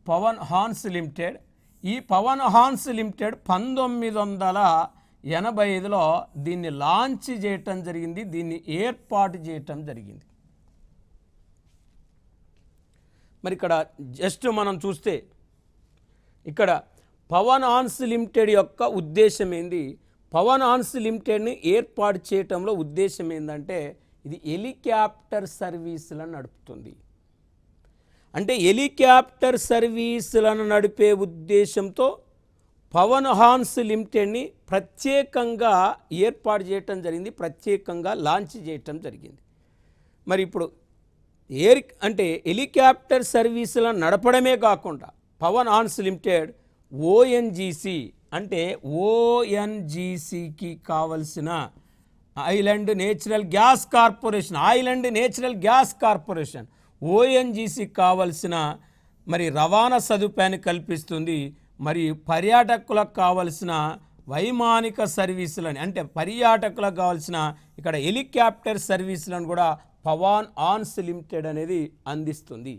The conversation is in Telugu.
Pawan Hans limited. ఈ పవన్ హాన్స్ లిమిటెడ్ 1985లో దీన్ని లాంచ్ చేయటం జరిగింది, దీన్ని ఏర్పాటు చేయటం జరిగింది. మరి ఇక్కడ జస్ట్ మనం చూస్తే ఇక్కడ పవన్ హాన్స్ లిమిటెడ్ యొక్క ఉద్దేశం ఏంది, పవన్ హాన్స్ లిమిటెడ్ని ఏర్పాటు చేయటంలో ఉద్దేశం ఏంటంటే ఇది హెలికాప్టర్ సర్వీసులను నడుపుతుంది. అంటే హెలికాప్టర్ సర్వీసులను నడిపే ఉద్దేశంతో పవన్ హాన్స్ లిమిటెడ్ని ప్రత్యేకంగా ఏర్పాటు చేయటం జరిగింది, ప్రత్యేకంగా లాంచ్ చేయటం జరిగింది. మరి ఇప్పుడు అంటే హెలికాప్టర్ సర్వీసులను నడపడమే కాకుండా పవన్ హాన్స్ లిమిటెడ్ ఓఎన్జీసీ అంటే ఓఎన్జీసీకి కావలసిన ఐలాండ్ నేచురల్ గ్యాస్ కార్పొరేషన్ ఓఎన్జీసీకి కావలసిన మరి రవాణా సదుపాయాన్ని కల్పిస్తుంది. మరి పర్యాటకులకు కావలసిన వైమానిక సర్వీసులని అంటే పర్యాటకులకు కావాల్సిన ఇక్కడ హెలికాప్టర్ సర్వీసులను కూడా పవన్ హాన్స్ లిమిటెడ్ అనేది అందిస్తుంది.